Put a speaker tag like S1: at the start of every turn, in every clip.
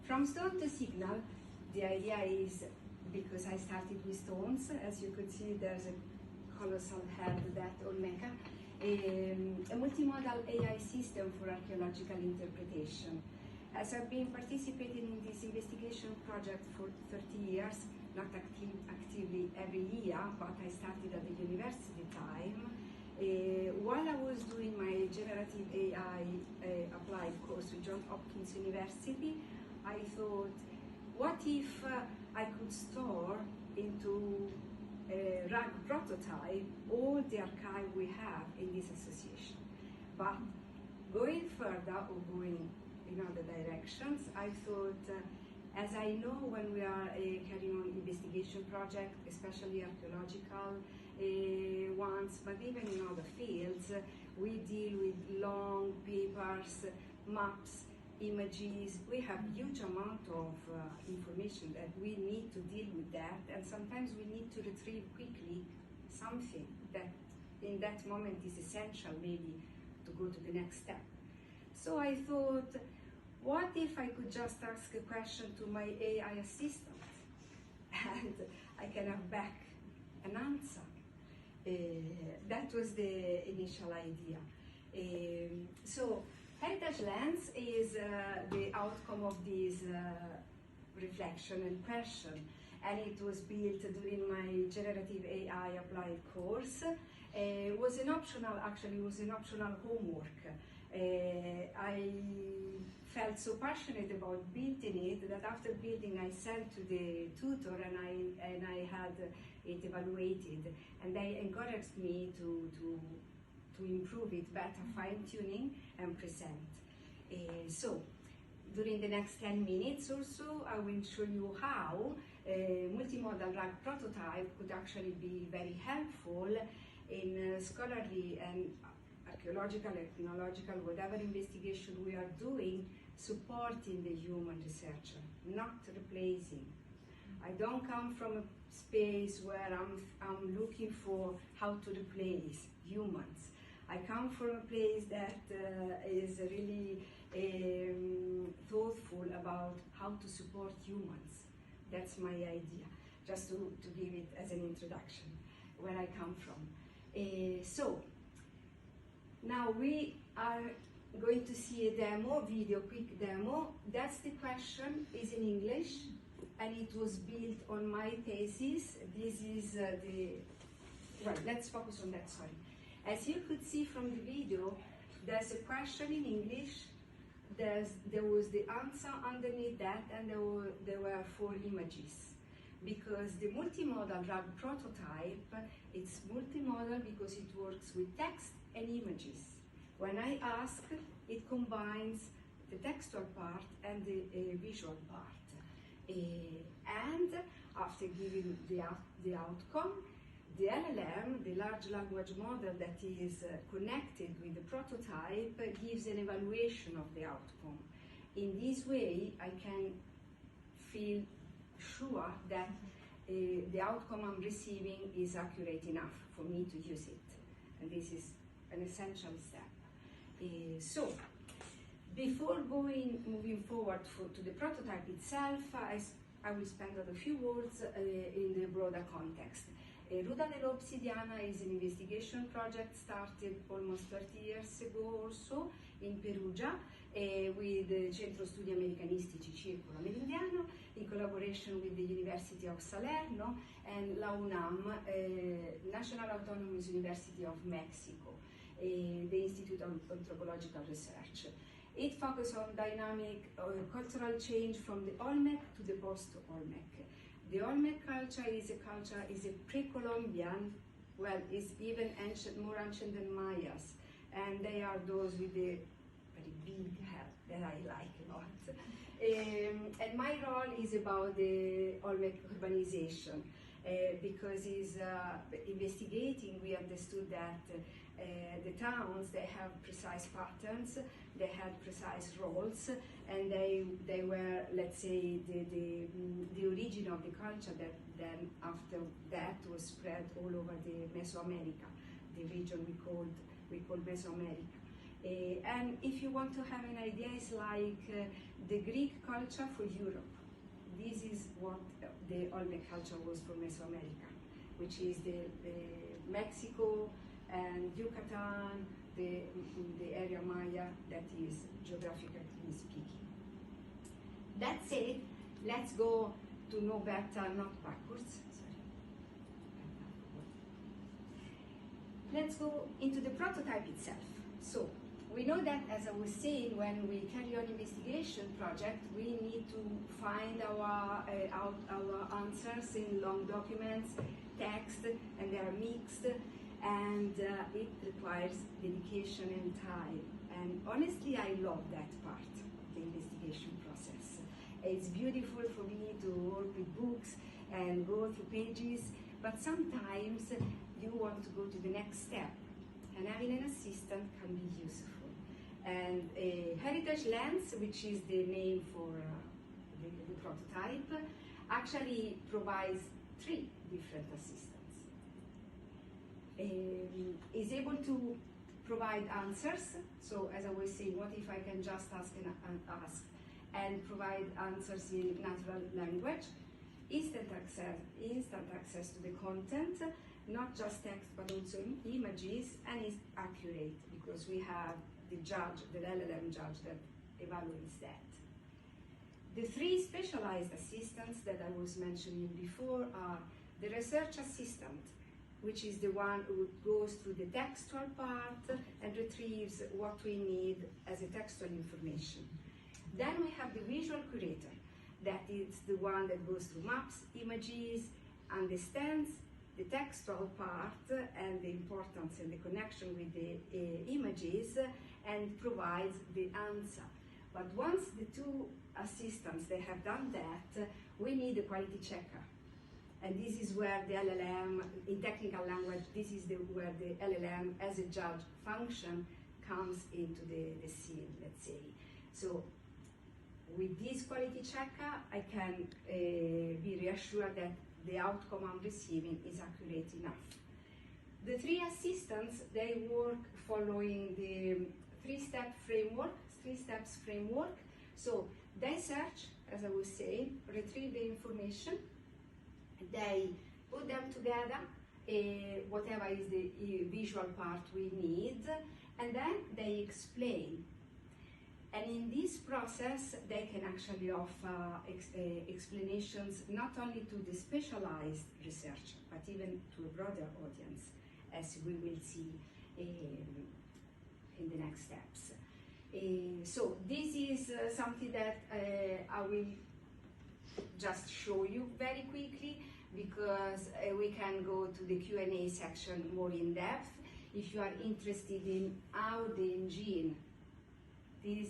S1: From stone to signal, the idea is, because I started with stones, as you could see, there's a colossal head, that Olmeca, a multimodal AI system for archaeological interpretation. As I've been participating in this investigation project for 30 years, not actively every year, but I started at the university time. While I was doing my generative AI applied course with Johns Hopkins University, I thought, what if I could store into a RAG prototype all the archive we have in this association? But going further, or going in other directions, I thought, as I know when we are carrying on investigation project, especially archaeological ones, but even in other fields, we deal with long papers, maps, images. We have huge amount of information that we need to deal with that, and sometimes we need to retrieve quickly something that in that moment is essential maybe to go to the next step. So I thought, what if I could just ask a question to my AI assistant and I can have back an answer? That was the initial idea. So Heritage Lens is the outcome of this reflection and question, and it was built during my generative AI applied course. It was an optional, actually it was an optional homework. I felt so passionate about building it that after building I sent to the tutor and I had it evaluated, and they encouraged me to improve it better, fine-tuning and present. So during the next 10 minutes or so, I will show you how a multimodal RAG prototype could actually be very helpful in scholarly and archaeological, ethnological, whatever investigation we are doing, supporting the human researcher, not replacing. I don't come from a space where I'm looking for how to replace humans. I come from a place that is really thoughtful about how to support humans. That's my idea, just to give it as an introduction, where I come from. So, now we are going to see a demo, quick demo. That's the question, is in English, and it was built on my thesis. This is well, let's focus on that, sorry. As you could see from the video, there's a question in English, there was the answer underneath that, and there were 4 images. Because the multimodal RAG prototype, it's multimodal because it works with text and images. When I ask, it combines the textual part and the visual part. And after giving the outcome, the LLM, the large language model that is connected with the prototype, gives an evaluation of the outcome. In this way, I can feel sure that the outcome I'm receiving is accurate enough for me to use it. And this is an essential step. So, before moving forward to the prototype itself, I will spend a few words in the broader context. Ruta dell'Obsidiana is an investigation project started almost 30 years ago or so in Perugia with the Centro Studi Americanistici, Circolo Amerindiano, in collaboration with the University of Salerno and la UNAM, National Autonomous University of Mexico, the Institute of Anthropological Research. It focuses on dynamic cultural change from the Olmec to the post-Olmec. The Olmec culture is a pre-Columbian, well, is even ancient, more ancient than Mayas, and they are those with the very big head that I like a lot. And my role is about the Olmec urbanization, because is investigating, we understood that the towns, they have precise patterns, they had precise roles, and they were, let's say, the origin of the culture that then after that was spread all over the Mesoamerica, the region we called Mesoamerica. And if you want to have an idea, it's like the Greek culture for Europe. This is what the Olmec culture was for Mesoamerica, which is the Mexico and Yucatan, the area Maya that is geographically speaking. That said, let's go to know better, not backwards. Sorry. Let's go into the prototype itself. So we know that, as I was saying, when we carry on investigation project, we need to find our answers in long documents, text, and they are mixed, and it requires dedication and time. And honestly, I love that part of the investigation process. It's beautiful for me to work with books and go through pages, but sometimes you want to go to the next step, and having an assistant can be useful. And Heritage Lens, which is the name for the prototype, actually provides 3 different assistants. Is able to provide answers. So as I was saying, what if I can just ask and provide answers in natural language? Instant access to the content, not just text but also images, and is accurate because we have the judge, the LLM judge that evaluates that. The 3 specialized assistants that I was mentioning before are the research assistant, which is the one who goes through the textual part and retrieves what we need as a textual information. Then we have the visual curator, that is the one that goes through maps, images, understands the textual part and the importance and the connection with the images, and provides the answer. But once the 2 assistants, they have done that, we need a quality checker. And this is where the LLM, in technical language, this is where the LLM as a judge function comes into the scene, let's say. So with this quality checker, I can be reassured that the outcome I'm receiving is accurate enough. The 3 assistants, they work following the 3-step framework, 3 steps framework. So they search, as I was saying, retrieve the information, they put them together, whatever is the visual part we need, and then they explain. And in this process, they can actually offer explanations not only to the specialized researcher, but even to a broader audience, as we will see in the next steps. So this is something that I will just show you very quickly, because we can go to the Q&A section more in depth. If you are interested in how the engine, this,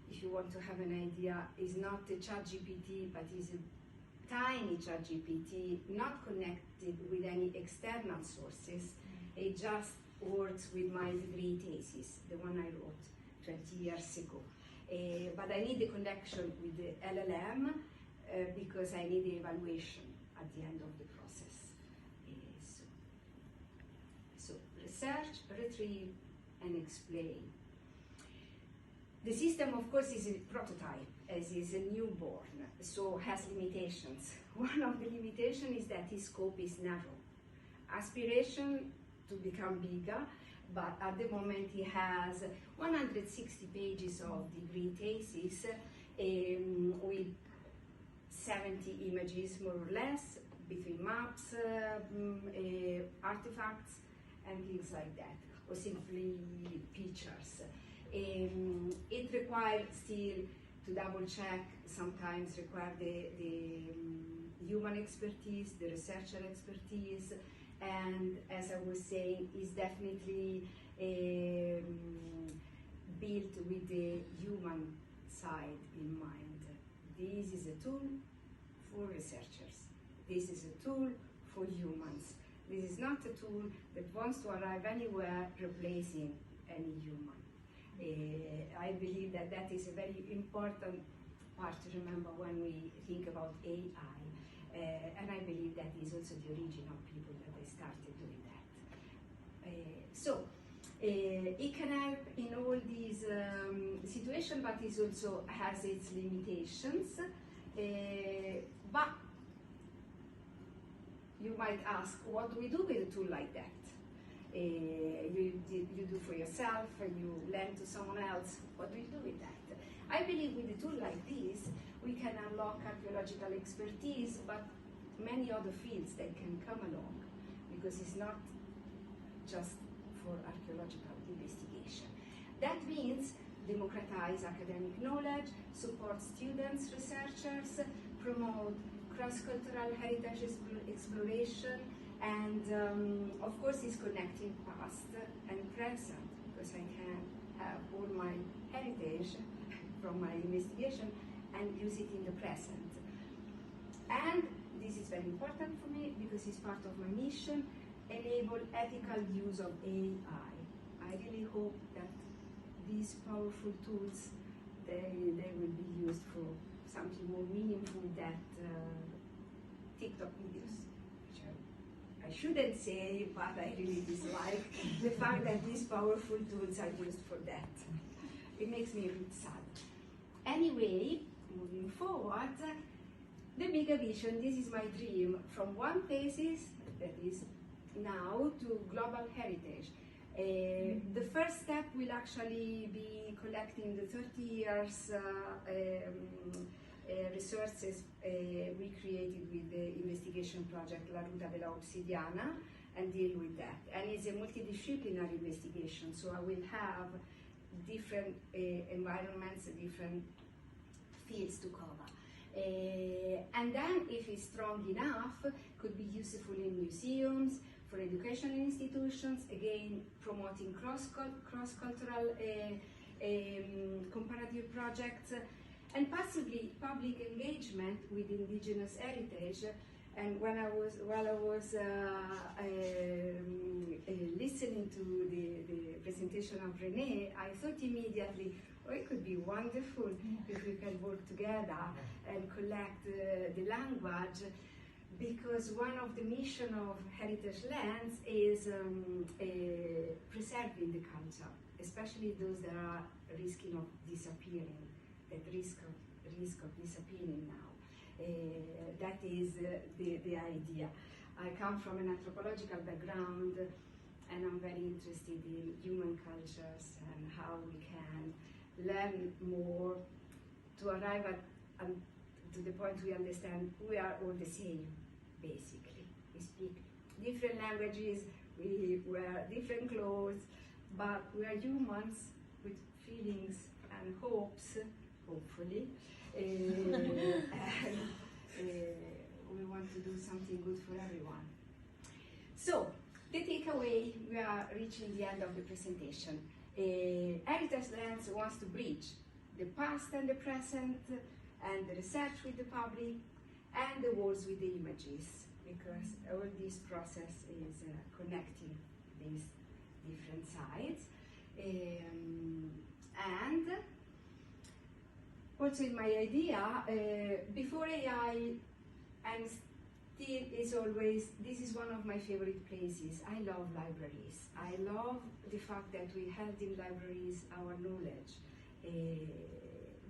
S1: if you want to have an idea, is not a ChatGPT, but is a tiny ChatGPT, not connected with any external sources. It just works with my degree thesis, the one I wrote 20 years ago. But I need the connection with the LLM because I need the evaluation at the end of the process. So research, retrieve, and explain. The system, of course, is a prototype, as is a newborn, so has limitations. One of the limitations is that its scope is narrow. Aspiration to become bigger, but at the moment he has 160 pages of degree thesis with 70 images, more or less, between maps, artifacts, and things like that, or simply pictures. It requires still to double check, sometimes require the human expertise, the researcher expertise, and as I was saying, is definitely built with the human side in mind. This is a tool for researchers. This is a tool for humans. This is not a tool that wants to arrive anywhere replacing any human. I believe that that is a very important part to remember when we think about AI. And I believe that is also the origin of people that they started doing that. So It can help in all these situations, but it also has its limitations. But you might ask, what do we do with a tool like that? You do for yourself, you lend to someone else. What do you do with that? I believe with a tool like this, we can unlock archaeological expertise, but many other fields that can come along, because it's not just for archaeological investigation. That means democratize academic knowledge, support students, researchers, promote cross-cultural heritage exploration, and of course it's connecting past and present, because I can have all my heritage from my investigation and use it in the present. And this is very important for me because it's part of my mission, enable ethical use of AI. I really hope that these powerful tools, they will be used for something more meaningful than TikTok videos, which I shouldn't say, but I really dislike the fact that these powerful tools are used for that. It makes me a bit sad. Anyway, moving forward, the bigger vision, this is my dream, from one basis, that is now, to global heritage. The first step will actually be collecting the 30 years resources we created with the investigation project La Ruta della Obsidiana and deal with that. And it's a multidisciplinary investigation, so I will have different environments, different fields to cover. And then, if it's strong enough, could be useful in museums, for educational institutions, again, promoting cross-cultural comparative projects, and possibly public engagement with indigenous heritage. And while I was listening to the presentation of Renee, I thought immediately, oh, it could be wonderful if we can work together and collect the language, because one of the mission of Heritage Lands is preserving the culture, especially those that are risking of disappearing, that risk of disappearing now. That is the idea. I come from an anthropological background, and I'm very interested in human cultures and how we can learn more to arrive at to the point we understand we are all the same, basically. We speak different languages, we wear different clothes, but we are humans with feelings and hopes, hopefully. And we want to do something good for everyone. So, the takeaway, we are reaching the end of the presentation. Heritage Lands wants to bridge the past and the present, and the research with the public, and the words with the images, because all this process is connecting these different sides. And also in my idea, before AI, and still is always, this is one of my favorite places. I love libraries. I love the fact that we held in libraries our knowledge.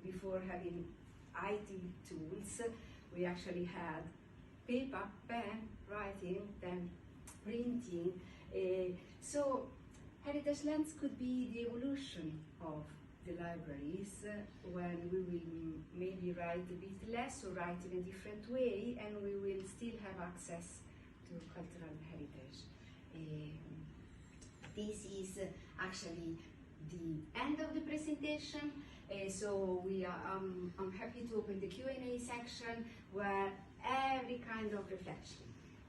S1: Before having IT tools, we actually had paper, pen, writing, then printing. So Heritage Lands could be the evolution of the libraries, when we will maybe write a bit less or write in a different way, and we will still have access to cultural heritage. This is actually the end of the presentation. So I'm happy to open the Q&A section, where every kind of reflection,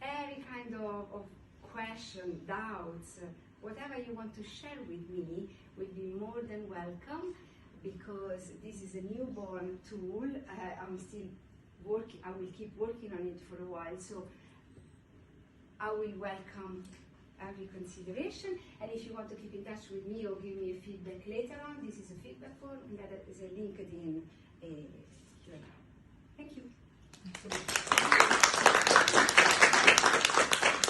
S1: every kind of question, doubts, whatever you want to share with me will be more than welcome, because this is a newborn tool. I'm still working, I will keep working on it for a while, so I will welcome every consideration. And if you want to keep in touch with me or give me a feedback later on, this is a feedback form, and that is a LinkedIn Q&A. Thank you.